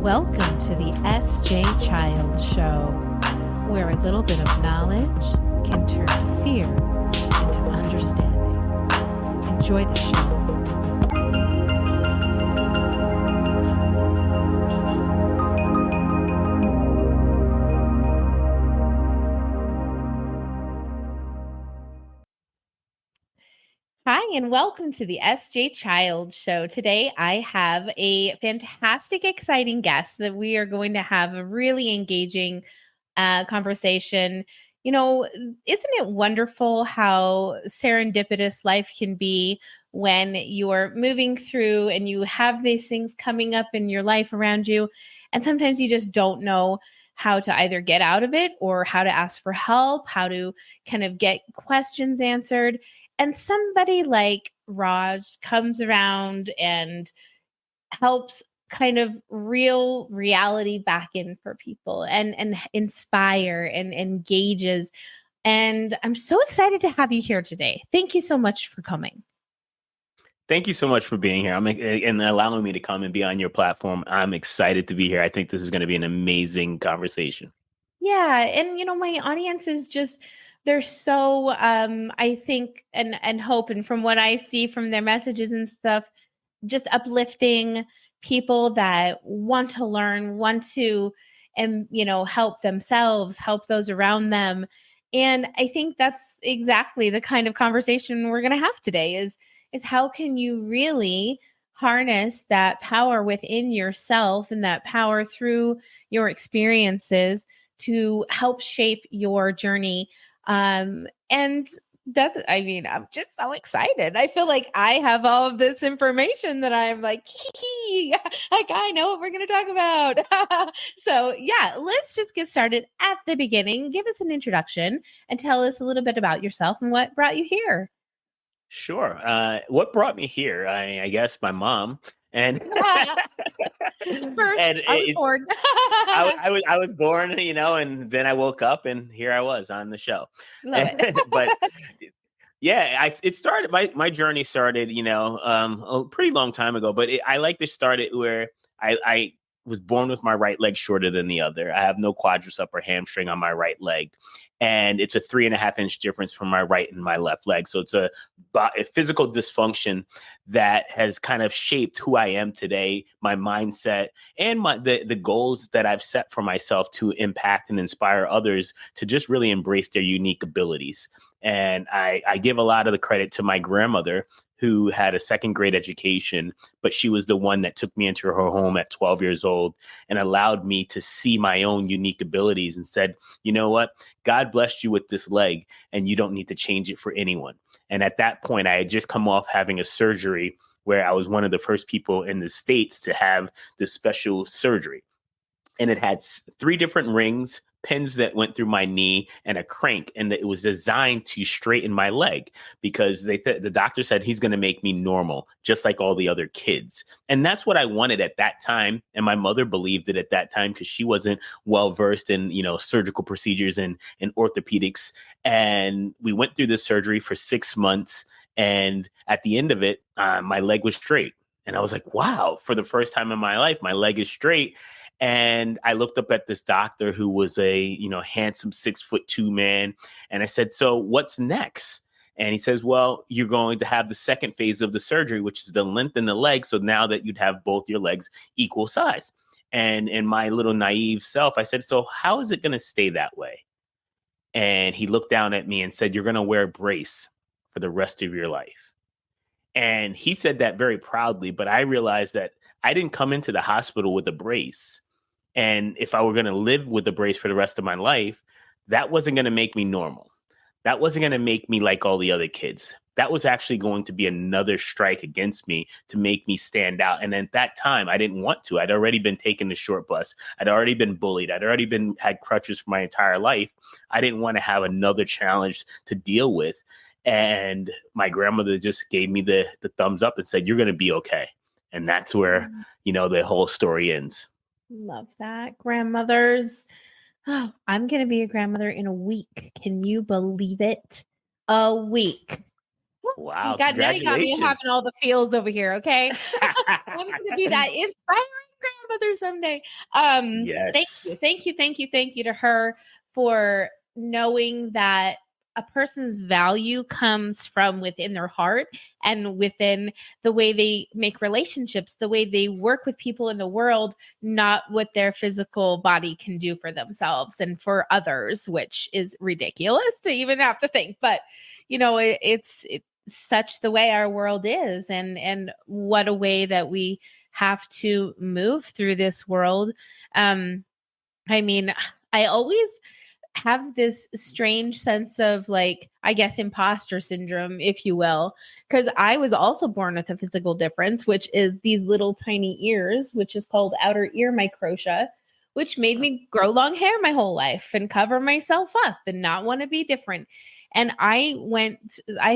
Welcome to the S.J. Child Show, where a little bit of knowledge can turn fear into understanding. Enjoy the show. Hi, and welcome to the S.J. Child Show. Today, I have a fantastic, exciting guest that we are going to have a really engaging conversation. You know, isn't it wonderful how serendipitous life can be when you're moving through and you have these things coming up in your life around you, and sometimes you just don't know how to either get out of it or how to ask for help, how to kind of get questions answered. And somebody like Rahz comes around and helps kind of reel reality back in for people and inspire and engages. And I'm so excited to have you here today. Thank you so much for coming. Thank you so much for being here and allowing me to come and be on your platform. I'm excited to be here. I think this is going to be an amazing conversation. Yeah. And, you know, my audience is just, they're so, I think, and hope, and from what I see from their messages and stuff, just uplifting people that want to learn, want to, and, you know, help themselves, help those around them. And I think that's exactly the kind of conversation we're going to have today is how can you really harness that power within yourself and that power through your experiences to help shape your journey. And that's, I mean, I'm just so excited. I feel like I have all of this information that I'm like, like I know what we're going to talk about. So yeah, let's just get started at the beginning. Give us an introduction and tell us a little bit about yourself and what brought you here. Sure. What brought me here? I guess my mom. And First, and I was born. I was born, you know, and then I woke up and here I was on the show. Love it. But yeah, it started. My journey started, you know, a pretty long time ago. But I like to start it where I was born with my right leg shorter than the other. I have no quadriceps or hamstring on my right leg. And it's a 3.5-inch difference from my right and my left leg. So it's a physical dysfunction that has kind of shaped who I am today, my mindset, and the goals that I've set for myself to impact and inspire others to just really embrace their unique abilities. And I give a lot of the credit to my grandmother, who had a second grade education, but she was the one that took me into her home at 12 years old and allowed me to see my own unique abilities and said, you know what, God blessed you with this leg and you don't need to change it for anyone. And at that point, I had just come off having a surgery where I was one of the first people in the States to have this special surgery. And it had 3 different rings, pins that went through my knee, and a crank. And it was designed to straighten my leg because the doctor said he's going to make me normal, just like all the other kids. And that's what I wanted at that time. And my mother believed it at that time because she wasn't well versed in, you know, surgical procedures and orthopedics. And we went through this surgery for 6 months. And at the end of it, my leg was straight. And I was like, wow, for the first time in my life, my leg is straight. And I looked up at this doctor who was a, you know, handsome 6'2" man. And I said, so what's next? And he says, well, you're going to have the second phase of the surgery, which is to lengthen the leg. So now that you'd have both your legs equal size. And in my little naive self, I said, so how is it going to stay that way? And he looked down at me and said, you're going to wear a brace for the rest of your life. And he said that very proudly, but I realized that I didn't come into the hospital with a brace. And if I were going to live with a brace for the rest of my life, that wasn't going to make me normal. That wasn't going to make me like all the other kids. That was actually going to be another strike against me to make me stand out. And at that time, I didn't want to. I'd already been taking the short bus. I'd already been bullied. I'd already had crutches for my entire life. I didn't want to have another challenge to deal with. And my grandmother just gave me the thumbs up and said, you're going to be okay. And that's where, you know, the whole story ends. Love that. Grandmothers. Oh, I'm going to be a grandmother in a week. Can you believe it? A week. Wow. God, now you got me having all the feels over here. Okay. I'm going to be that inspiring grandmother someday. Thank Yes. you. Thank you. Thank you. Thank you to her for knowing that a person's value comes from within their heart and within the way they make relationships, the way they work with people in the world, not what their physical body can do for themselves and for others, which is ridiculous to even have to think. But, it's such the way our world is, and what a way that we have to move through this world. I mean, I always have this strange sense of, like, I guess, imposter syndrome, if you will, because I was also born with a physical difference, which is these little tiny ears, which is called outer ear microtia, which made me grow long hair my whole life and cover myself up and not want to be different. And I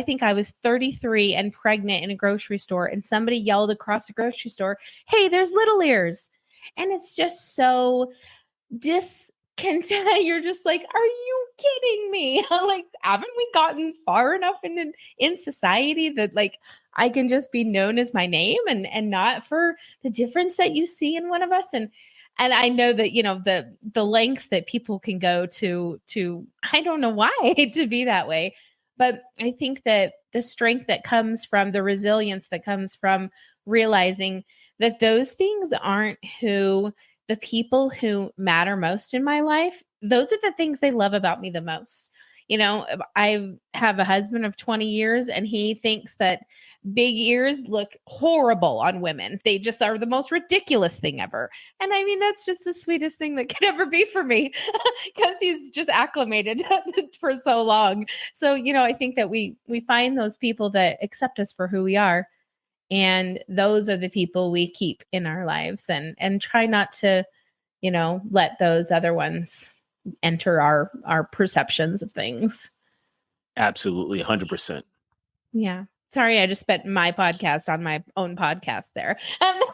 think I was 33 and pregnant in a grocery store, and somebody yelled across the grocery store, "Hey, there's little ears." And it's just so discontent. You're just like, are you kidding me? Like, haven't we gotten far enough in society that, like, I can just be known as my name and not for the difference that you see in one of us? And I know that, the lengths that people can go to I don't know why to be that way. But I think that the strength that comes from the resilience that comes from realizing that those things aren't who the people who matter most in my life, those are the things they love about me the most. I have a husband of 20 years, and he thinks that big ears look horrible on women. They just are the most ridiculous thing ever. And I mean, that's just the sweetest thing that could ever be for me, because he's just acclimated for so long. So, I think that we find those people that accept us for who we are. And those are the people we keep in our lives, and try not to, let those other ones enter our perceptions of things. Absolutely. 100%. Yeah. Sorry, I just spent my podcast on my own podcast there. Telling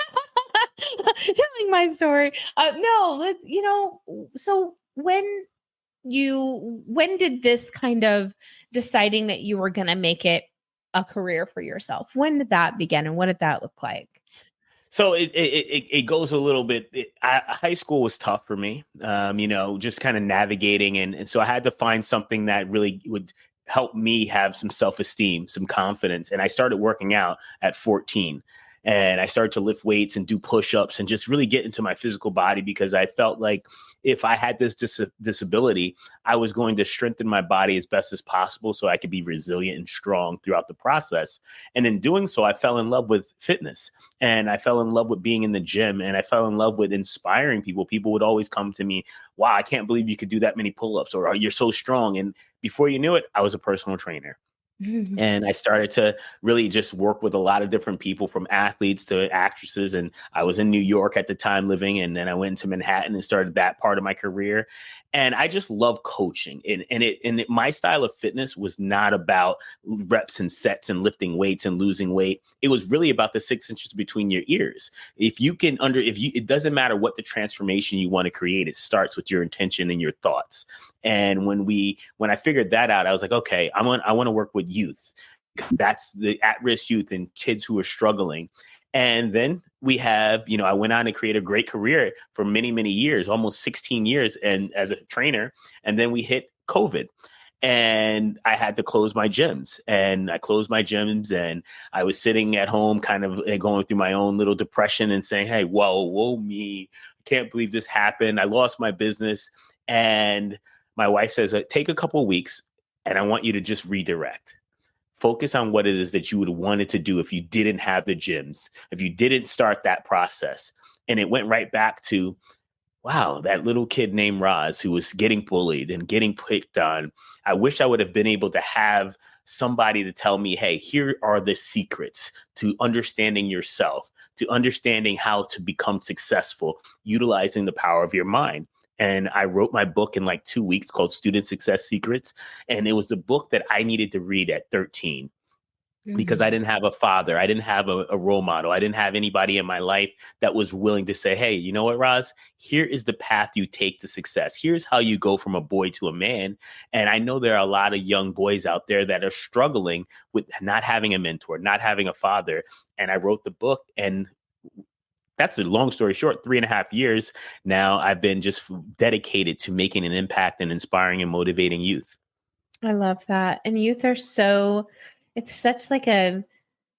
my story. No, so when did this kind of deciding that you were going to make it a career for yourself, when did that begin, and what did that look like? So it goes a little bit. High school was tough for me, just kind of navigating. And so I had to find something that really would help me have some self-esteem, some confidence. And I started working out at 14. And I started to lift weights and do push-ups and just really get into my physical body, because I felt like if I had this disability, I was going to strengthen my body as best as possible so I could be resilient and strong throughout the process. And in doing so, I fell in love with fitness, and I fell in love with being in the gym, and I fell in love with inspiring people. People would always come to me, "Wow, I can't believe you could do that many pull-ups," or, "Oh, you're so strong." And before you knew it, I was a personal trainer. And I started to really just work with a lot of different people, from athletes to actresses. And I was in New York at the time living, and then I went to Manhattan and started that part of my career. And I just love coaching. My style of fitness was not about reps and sets and lifting weights and losing weight. It was really about the 6 inches between your ears. It doesn't matter what the transformation you want to create. It starts with your intention and your thoughts. And when I figured that out, I was like, okay, I want to work with youth. That's the at-risk youth and kids who are struggling. And then we have, I went on to create a great career for many, many years, almost 16 years, and as a trainer. And then we hit COVID, and I had to close my gyms. And I closed my gyms, and I was sitting at home kind of going through my own little depression and saying, hey, whoa me. I can't believe this happened. I lost my business. And my wife says, take a couple of weeks, and I want you to just redirect. Focus on what it is that you would have wanted to do if you didn't have the gyms, if you didn't start that process. And it went right back to, wow, that little kid named Rahz who was getting bullied and getting picked on. I wish I would have been able to have somebody to tell me, hey, here are the secrets to understanding yourself, to understanding how to become successful, utilizing the power of your mind. And I wrote my book in like 2 weeks called Student Success Secrets. And it was a book that I needed to read at 13 because I didn't have a father. I didn't have a role model. I didn't have anybody in my life that was willing to say, hey, you know what, Rahz, here is the path you take to success. Here's how you go from a boy to a man. And I know there are a lot of young boys out there that are struggling with not having a mentor, not having a father. And I wrote the book, and that's a long story short, 3.5 years now, I've been just dedicated to making an impact and inspiring and motivating youth. I love that. And youth are it's such like a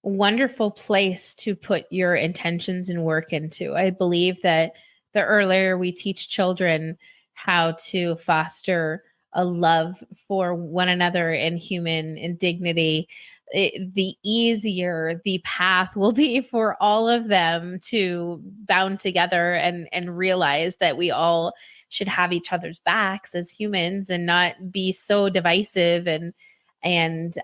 wonderful place to put your intentions and work into. I believe that the earlier we teach children how to foster a love for one another and human and dignity, the easier the path will be for all of them to bound together and realize that we all should have each other's backs as humans and not be so divisive and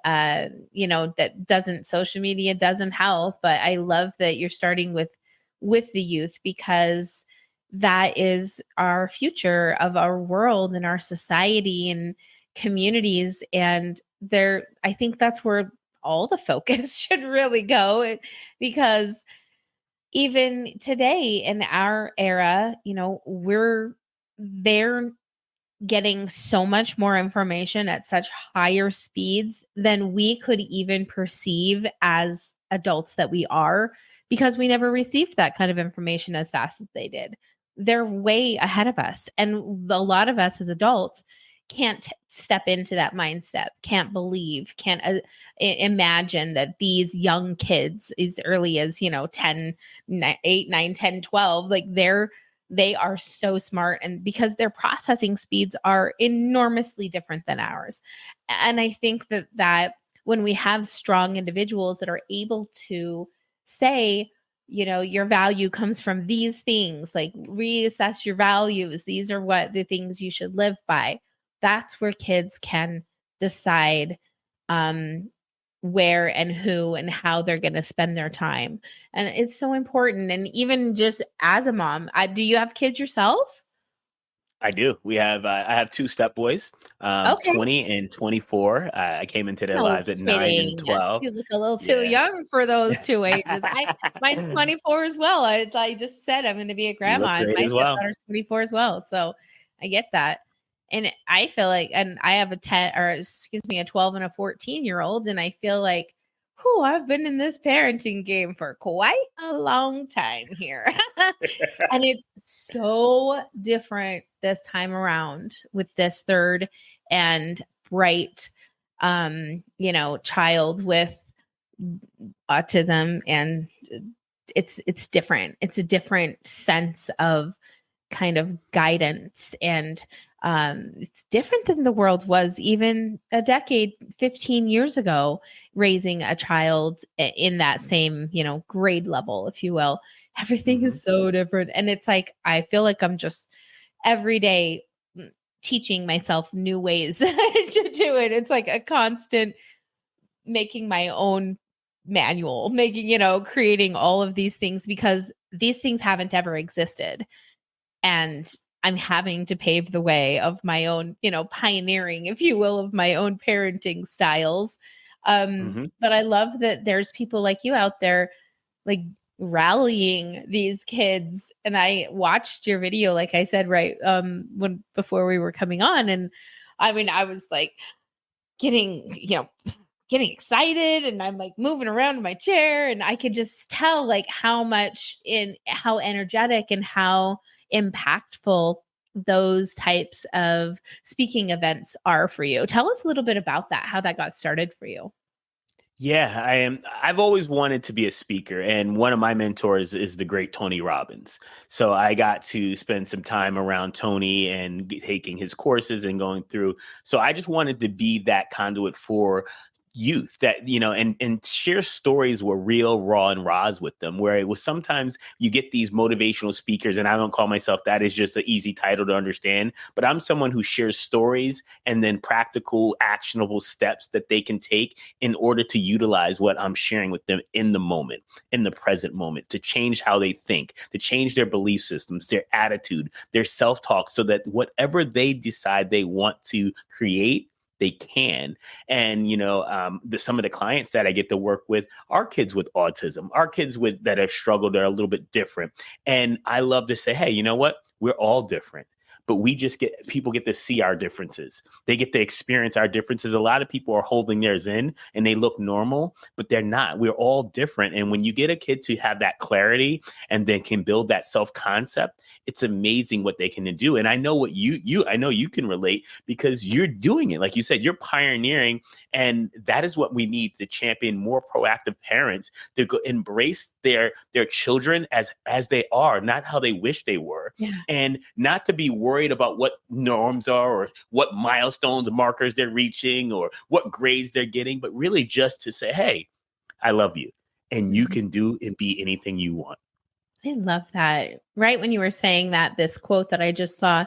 that social media doesn't help. But I love that you're starting with the youth, because that is our future of our world and our society and communities. And I think that's where all the focus should really go, because even today in our era, they're getting so much more information at such higher speeds than we could even perceive as adults that we are, because we never received that kind of information as fast as they did. They're way ahead of us. And a lot of us as adults can't step into that mindset, can't believe, can't imagine that these young kids as early as, 10, 8, 9, 10, 12, like they are so smart, and because their processing speeds are enormously different than ours. And I think that when we have strong individuals that are able to say, your value comes from these things, like reassess your values, these are what the things you should live by, that's where kids can decide where and who and how they're going to spend their time. And it's so important. And even just as a mom, do you have kids yourself? I do. I have two step boys, Okay. 20 and 24. I came into their No lives at 9 and kidding. 12. You look a little too Yeah. young for those two ages. Mine's 24 as well. I just said I'm going to be a You look grandma, and great my as well. stepdaughter's 24 as well. So I get that. And I feel like, and I have a 12 and a 14-year-old. And I feel like, I've been in this parenting game for quite a long time here. And it's so different this time around with this third and bright, child with autism. And it's different. It's a different sense of kind of guidance, and it's different than the world was even a decade, 15 years ago, raising a child in that same, grade level, if you will. Everything is so different. And it's like, I feel like I'm just every day teaching myself new ways to do it. It's like a constant making my own manual, creating all of these things, because these things haven't ever existed. And I'm having to pave the way of my own, pioneering, if you will, of my own parenting styles. But I love that there's people like you out there, like rallying these kids. And I watched your video, like I said, right, before we were coming on. And I mean, I was like getting excited, and I'm like moving around in my chair, and I could just tell like how energetic and how impactful those types of speaking events are for you. Tell us a little bit about that, how that got started for you. Yeah, I've always wanted to be a speaker, and one of my mentors is the great Tony Robbins. So I got to spend some time around Tony and taking his courses and going through. So I just wanted to be that conduit for youth, that and share stories were real, raw, and Rahz with them, where it was sometimes you get these motivational speakers, and I don't call myself that, is just an easy title to understand, but I'm someone who shares stories and then practical actionable steps that they can take in order to utilize what I'm sharing with them in the moment, in the present moment, to change how they think, to change their belief systems, their attitude, their self-talk, so that whatever they decide they want to create, they can. And, some of the clients that I get to work with are kids with autism, are kids that have struggled, are a little bit different. And I love to say, hey, you know what? We're all different, but people get to see our differences. They get to experience our differences. A lot of people are holding theirs in and they look normal, but they're not. We're all different. And when you get a kid to have that clarity and then can build that self-concept, it's amazing what they can do. And I know what I know you can relate because you're doing it. Like you said, you're pioneering, and that is what we need to champion more proactive parents to go embrace their children as they are, not how they wish they were. Yeah. And not to be worried about what norms are or what milestones, markers they're reaching or what grades they're getting, but really just to say, hey, I love you and you can do and be anything you want. I love that. Right when you were saying that, this quote that I just saw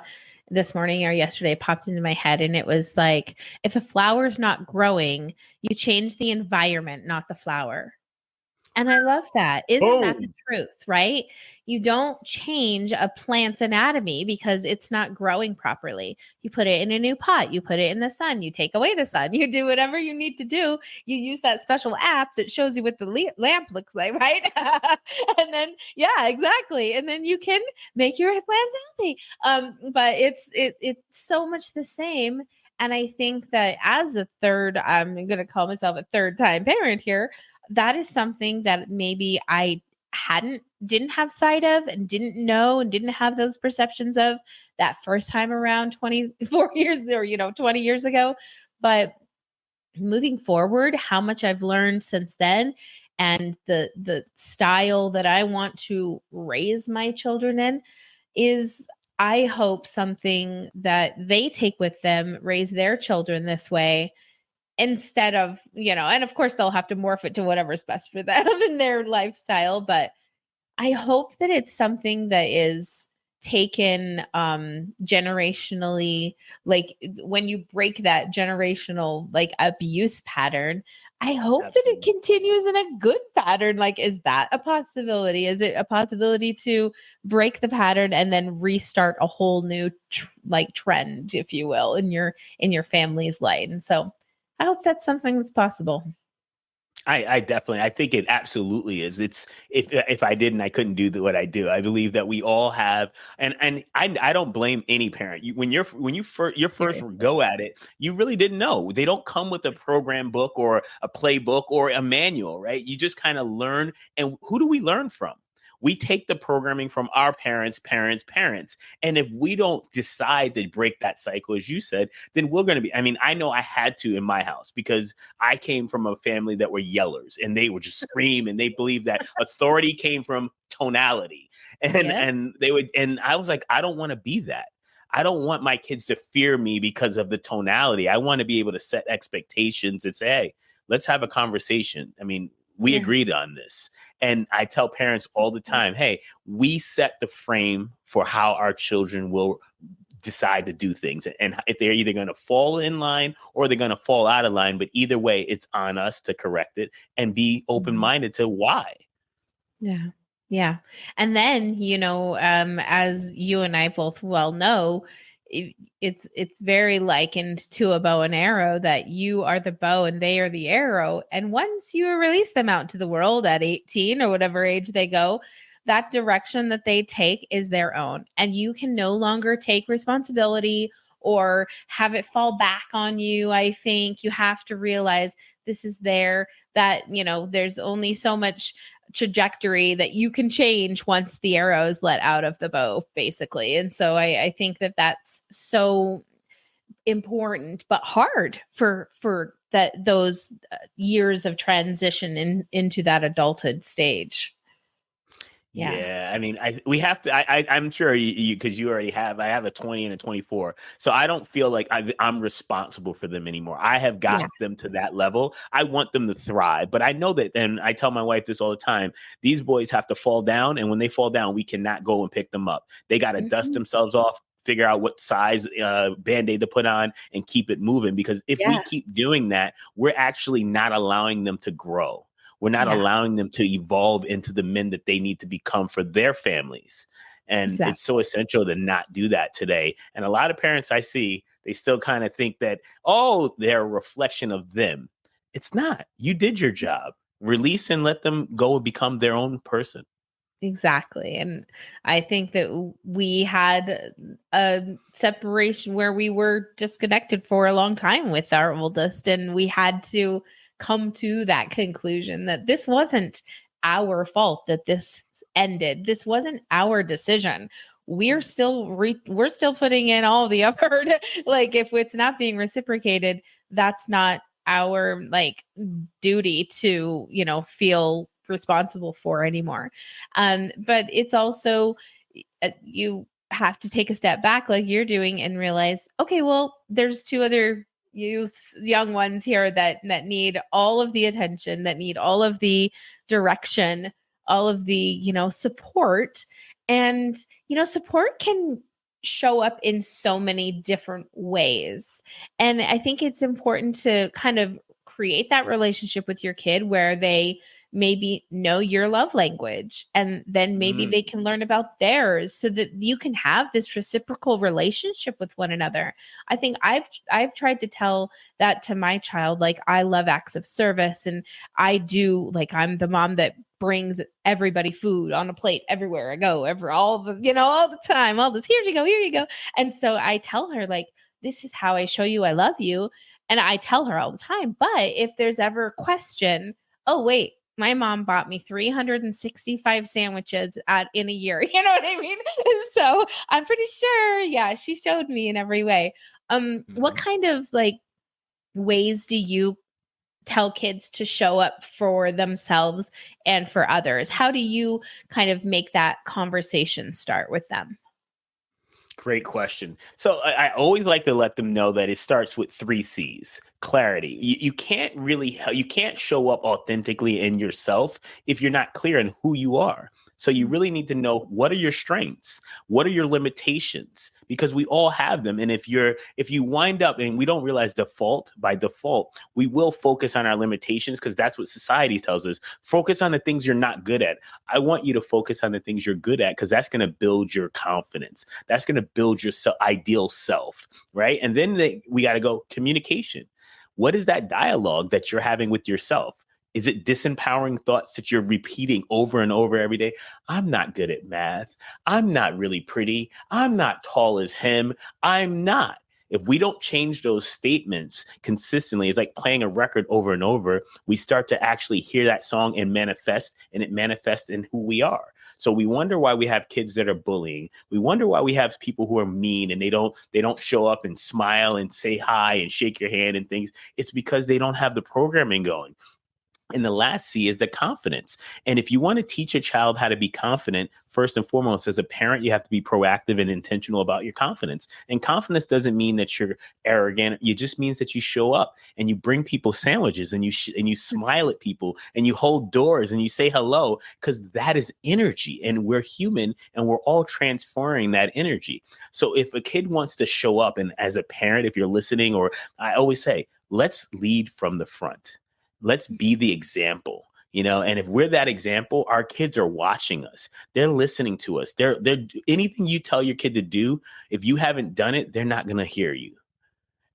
this morning or yesterday popped into my head, and it was like, if a flower's not growing, you change the environment, not the flower. And I love that. Isn't that the truth, right? You don't change a plant's anatomy because it's not growing properly. You put it in a new pot, you put it in the sun, you take away the sun, you do whatever you need to do. You use that special app that shows you what the lamp looks like, right? And then, yeah, exactly. And then you can make your plants healthy. But it's so much the same. And I think that as a third, I'm going to call myself a third time parent here, that is something that maybe I didn't have sight of and didn't know and didn't have those perceptions of that first time around 24 years or 20 years ago. But moving forward, how much I've learned since then, and the style that I want to raise my children in is, I hope, something that they take with them, raise their children this way, instead of, and of course they'll have to morph it to whatever's best for them and their lifestyle. But I hope that it's something that is taken generationally, like when you break that generational like abuse pattern, I hope that it continues in a good pattern. Like, is that a possibility? Is it a possibility to break the pattern and then restart a whole new trend, if you will, in your family's life? And so I hope that's something that's possible. I think it absolutely is. It's if I didn't, I couldn't do what I do. I believe that we all have, and I don't blame any parent. When you first go at it, you really didn't know. They don't come with a program book or a playbook or a manual, right? You just kind of learn. And who do we learn from? We take the programming from our parents. And if we don't decide to break that cycle, as you said, then we're going to be, I know I had to in my house because I came from a family that were yellers and they would just scream and they believed that authority came from tonality. And they would, and I was like, I don't want to be that. I don't want my kids to fear me because of the tonality. I want to be able to set expectations and say, hey, let's have a conversation. We agreed on this. And I tell parents all the time, hey, we set the frame for how our children will decide to do things. And if they're either going to fall in line or they're going to fall out of line, but either way, it's on us to correct it and be open-minded to why. Yeah. Yeah. And then, as you and I both well know, it's very likened to a bow and arrow, that you are the bow and they are the arrow. And once you release them out to the world at 18 or whatever age they go, that direction that they take is their own. And you can no longer take responsibility or have it fall back on you. I think you have to realize this is that there's only so much trajectory that you can change once the arrow is let out of the bow, basically. And so I think that that's so important, but hard for those years of transition into that adulthood stage. Yeah. We have to, I'm sure you, cause you already have, I have a 20 and a 24. So I don't feel like I'm responsible for them anymore. I have got them to that level. I want them to thrive, but I know that, and I tell my wife this all the time, these boys have to fall down. And when they fall down, we cannot go and pick them up. They got to dust themselves off, figure out what size Band-Aid to put on and keep it moving. Because if we keep doing that, we're actually not allowing them to grow. We're not allowing them to evolve into the men that they need to become for their families. And it's so essential to not do that today. And a lot of parents I see, they still kind of think that, they're a reflection of them. It's not. You did your job. Release and let them go and become their own person. Exactly. And I think that we had a separation where we were disconnected for a long time with our oldest, and we had to come to that conclusion that this wasn't our fault that this ended. This wasn't our decision. We're still putting in all the effort. Like if it's not being reciprocated, that's not our like duty to, feel responsible for anymore. But it's also you have to take a step back like you're doing and realize, okay, well, there's two other young ones here that need all of the attention, that need all of the direction, all of the, support. And, support can show up in so many different ways. And I think it's important to kind of create that relationship with your kid where they maybe know your love language, and then maybe they can learn about theirs so that you can have this reciprocal relationship with one another. I think I've tried to tell that to my child, like I love acts of service, and I do, like I'm the mom that brings everybody food on a plate everywhere I go, all the time, all this, here you go. And so I tell her, like, this is how I show you I love you. And I tell her all the time, but if there's ever a question, oh wait, my mom bought me 365 sandwiches in a year. You know what I mean? So I'm pretty sure, yeah, she showed me in every way. What kind of like ways do you tell kids to show up for themselves and for others? How do you kind of make that conversation start with them? Great question. So I always like to let them know that it starts with 3 C's. Clarity. You can't show up authentically in yourself if you're not clear in who you are. So you really need to know, what are your strengths? What are your limitations? Because we all have them. And if you wind up, and we don't realize by default, we will focus on our limitations because that's what society tells us. Focus on the things you're not good at. I want you to focus on the things you're good at because that's going to build your confidence. That's going to build your ideal self, right? And then we got to go communication. What is that dialogue that you're having with yourself? Is it disempowering thoughts that you're repeating over and over every day? I'm not good at math. I'm not really pretty. I'm not tall as him. I'm not. If we don't change those statements consistently, it's like playing a record over and over. We start to actually hear that song and it manifests in who we are. So we wonder why we have kids that are bullying. We wonder why we have people who are mean and they don't show up and smile and say hi and shake your hand and things. It's because they don't have the programming going. And the last C is the confidence. And if you want to teach a child how to be confident, first and foremost, as a parent, you have to be proactive and intentional about your confidence. And confidence doesn't mean that you're arrogant. It just means that you show up and you bring people sandwiches and you smile at people and you hold doors and you say hello, because that is energy and we're human and we're all transferring that energy. So if a kid wants to show up, and as a parent, if you're listening, or I always say, let's lead from the front. Let's be the example, and if we're that example, our kids are watching us. They're listening to us. They're anything you tell your kid to do, if you haven't done it, they're not going to hear you.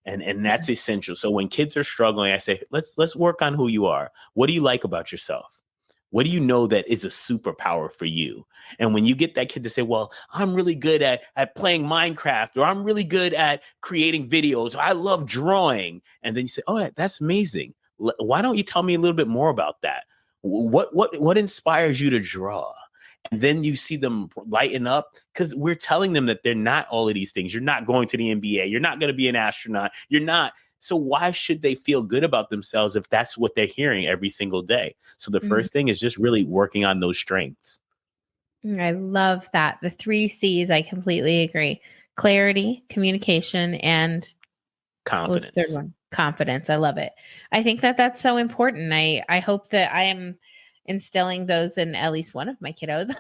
And that's essential. So when kids are struggling, I say, let's work on who you are. What do you like about yourself? What do you know that is a superpower for you? And when you get that kid to say, well, I'm really good at playing Minecraft, or I'm really good at creating videos, or I love drawing. And then you say, oh, that's amazing. Why don't you tell me a little bit more about that? What inspires you to draw? And then you see them lighten up, because we're telling them that they're not all of these things. You're not going to the NBA. You're not going to be an astronaut. You're not. So why should they feel good about themselves if that's what they're hearing every single day? So the first thing is just really working on those strengths. I love that. The 3 C's, I completely agree. Clarity, communication, and confidence. What was the third one? Confidence. I love it. I think that that's so important. I hope that I am instilling those in at least one of my kiddos.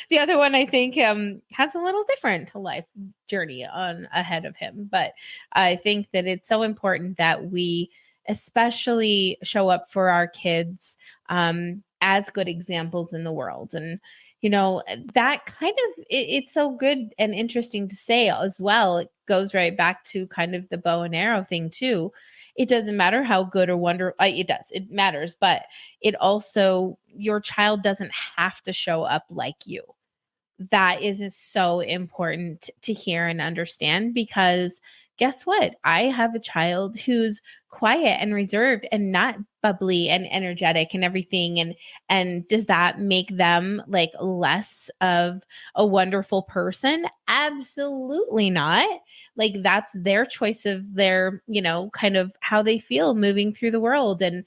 The other one, I think, has a little different life journey on ahead of him. But I think that it's so important that we especially show up for our kids as good examples in the world. And that kind of it's so good and interesting to say as well. It goes right back to kind of the bow and arrow thing too. It doesn't matter how good or wonderful it does. It matters, but it also your child doesn't have to show up like you. That is so important to hear and understand, because guess what? I have a child who's quiet and reserved and not bubbly and energetic and everything. And does that make them like less of a wonderful person? Absolutely not. Like, that's their choice of their, kind of how they feel moving through the world. And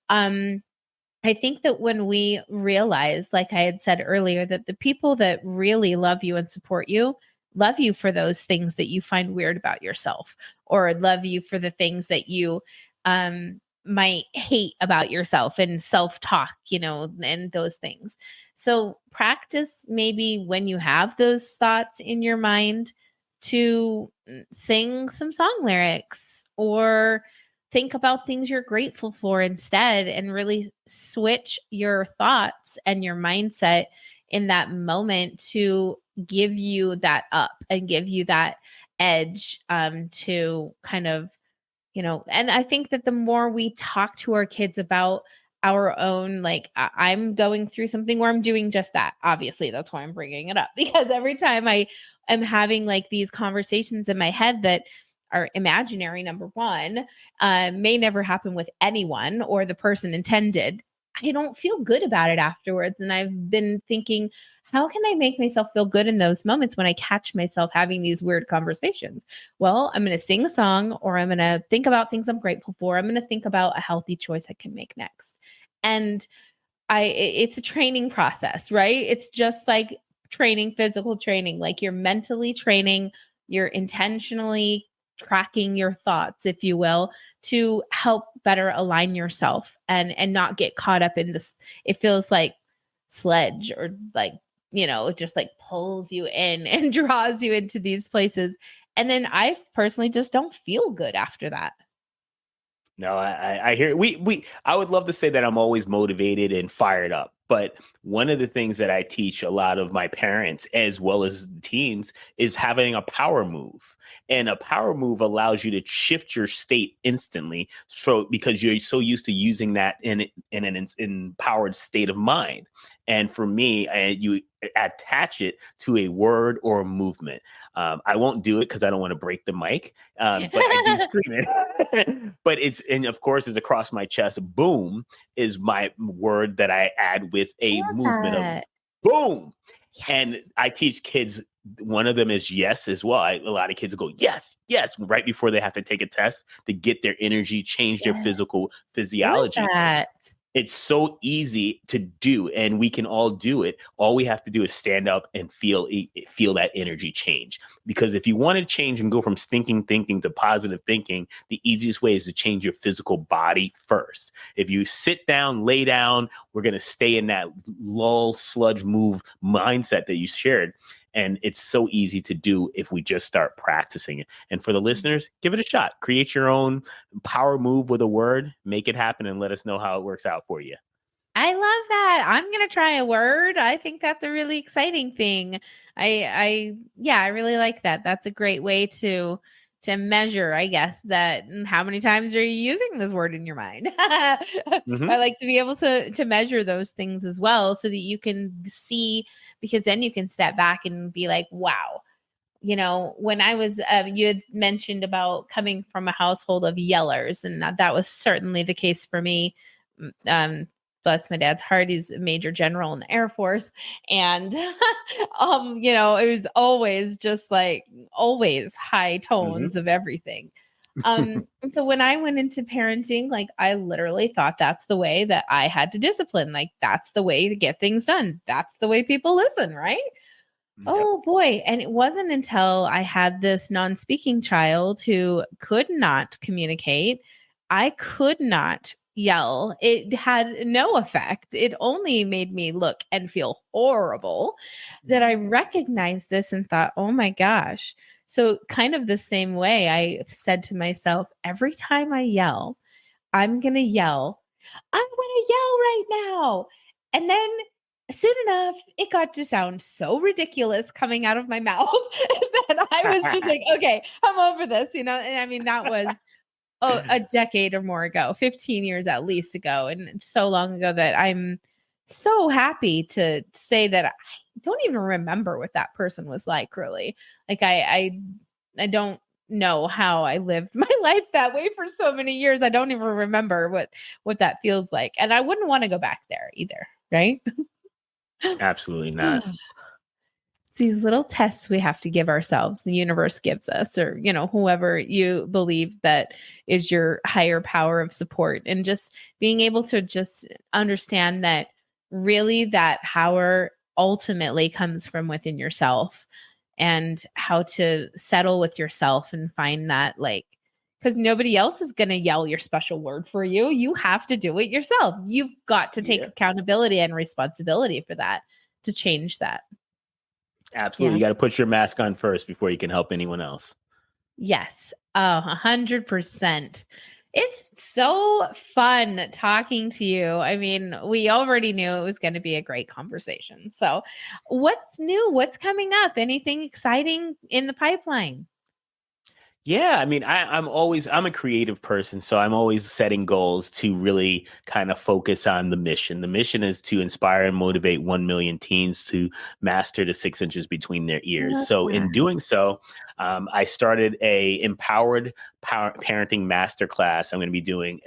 I think that when we realize, like I had said earlier, that the people that really love you and support you love you for those things that you find weird about yourself, or love you for the things that you might hate about yourself, and self-talk, and those things. So practice, maybe when you have those thoughts in your mind, to sing some song lyrics, or think about things you're grateful for instead, and really switch your thoughts and your mindset in that moment to give you that up and give you that edge, to kind of, and I think that the more we talk to our kids about our own, like, I'm going through something where I'm doing just that. Obviously, that's why I'm bringing it up, because every time I am having like these conversations in my head that are imaginary, number one, may never happen with anyone or the person intended, I don't feel good about it afterwards. And I've been thinking, how can I make myself feel good in those moments when I catch myself having these weird conversations? Well, I'm going to sing a song, or I'm going to think about things I'm grateful for. I'm going to think about a healthy choice I can make next. And it's a training process, right? It's just like training, physical training, like you're mentally training, you're intentionally tracking your thoughts, if you will, to help better align yourself and not get caught up in this. It feels like sledge, or like, it just like pulls you in and draws you into these places. And then I personally just don't feel good after that. No, I hear I would love to say that I'm always motivated and fired up. But one of the things that I teach a lot of my parents as well as the teens is having a power move. And a power move allows you to shift your state instantly. So because you're so used to using that in an empowered state of mind. And for me, you attach it to a word or a movement. I won't do it because I don't want to break the mic, but I do scream it. But and of course, it's across my chest. Boom is my word that I add with a movement of boom. Yes. And I teach kids, one of them is yes as well. A lot of kids go, yes, yes, right before they have to take a test to get their energy, change their physiology. It's so easy to do, and we can all do it. All we have to do is stand up and feel that energy change. Because if you want to change and go from stinking thinking to positive thinking, the easiest way is to change your physical body first. If you sit down, lay down, we're going to stay in that lull, sludge, move mindset that you shared. And it's so easy to do if we just start practicing it. And for the listeners, give it a shot. Create your own power move with a word, make it happen, and let us know how it works out for you. I love that. I'm going to try a word. I think that's a really exciting thing. I really like that. That's a great way to measure, I guess, that how many times are you using this word in your mind? Mm-hmm. I like to be able to measure those things as well, so that you can see, because then you can step back and be like, wow, when I was, you had mentioned about coming from a household of yellers, and that was certainly the case for me. Bless my dad's heart, he's a major general in the Air Force. And, it was always just like, always high tones of everything. And so when I went into parenting, like, I literally thought that's the way that I had to discipline. Like, that's the way to get things done. That's the way people listen, right? Yep. Oh boy. And it wasn't until I had this non-speaking child who could not communicate. I could not yell. It had no effect. It only made me look and feel horrible, that I recognized this and thought, oh my gosh. So kind of the same way, I said to myself, every time I yell, I'm going to yell, I'm going to yell right now. And then soon enough, it got to sound so ridiculous coming out of my mouth that I was just like, okay, I'm over this, And I mean, that was a decade or more ago, 15 years at least ago. And so long ago that I'm so happy to say that I don't even remember what that person was like, really. Like I don't know how I lived my life that way for so many years. I don't even remember what that feels like. And I wouldn't want to go back there either, right? Absolutely not. These little tests we have to give ourselves, the universe gives us, or, whoever you believe that is your higher power of support, and just being able to just understand that really that power ultimately comes from within yourself, and how to settle with yourself and find that, like, because nobody else is going to yell your special word for you. You have to do it yourself. You've got to take accountability and responsibility for that, to change that. Absolutely. You got to put your mask on first before you can help anyone else. Yes. 100%. It's so fun talking to you. I mean, we already knew it was going to be a great conversation. So what's new? What's coming up? Anything exciting in the pipeline? Yeah, I mean, I'm a creative person, so I'm always setting goals to really kind of focus on the mission. The mission is to inspire and motivate 1 million teens to master the 6 inches between their ears. So in doing so, I started a empowered parenting masterclass. I'm going to be doing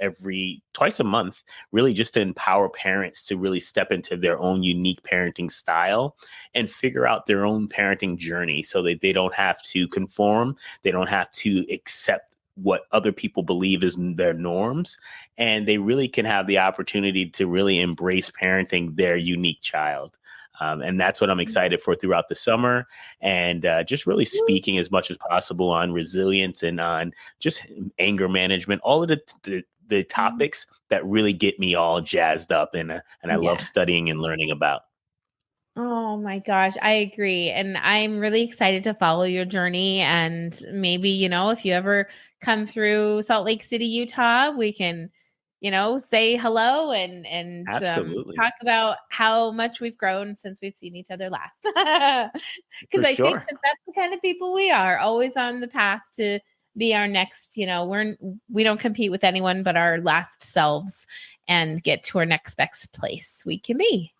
twice a month, really just to empower parents to really step into their own unique parenting style and figure out their own parenting journey, so that they don't have to conform. They don't have to accept what other people believe is their norms, and they really can have the opportunity to really embrace parenting their unique child. And that's what I'm excited for throughout the summer, and just really speaking as much as possible on resilience and on just anger management, all of the topics that really get me all jazzed up, and I love studying and learning about. Oh my gosh, I agree. And I'm really excited to follow your journey. And maybe, if you ever come through Salt Lake City, Utah, we can, say hello and Absolutely. talk about how much we've grown since we've seen each other last. For Because I think sure. that's the kind of people we are, always on the path to be our next, we don't compete with anyone but our last selves, and get to our next best place we can be.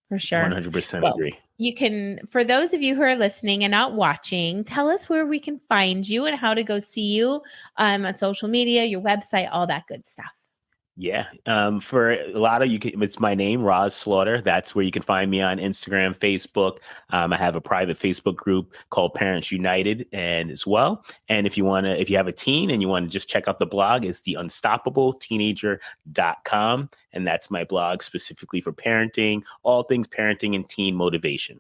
For sure. 100% agree. You can, for those of you who are listening and not watching, tell us where we can find you and how to go see you on social media, your website, all that good stuff. Yeah. For a lot of you, it's my name, Rahz Slaughter. That's where you can find me on Instagram, Facebook. I have a private Facebook group called Parents United, and as well. And if you have a teen and you want to just check out the blog, it's the unstoppableteenager.com. And that's my blog specifically for parenting, all things parenting and teen motivation.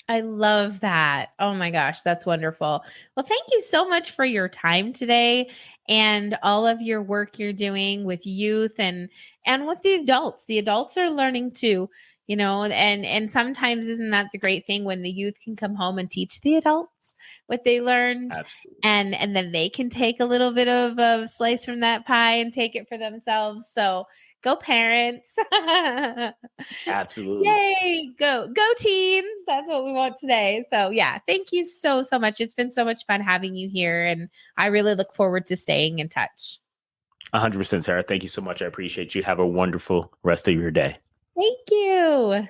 I love that. Oh my gosh, that's wonderful. Well, thank you so much for your time today and all of your work you're doing with youth and with the adults. The adults are learning too, and sometimes isn't that the great thing when the youth can come home and teach the adults what they learned? Absolutely. And then they can take a little bit of a slice from that pie and take it for themselves. So go parents. Absolutely. Yay. Go teens. That's what we want today. So yeah, thank you so much. It's been so much fun having you here, and I really look forward to staying in touch. 100%, Sarah. Thank you so much. I appreciate you. Have a wonderful rest of your day. Thank you.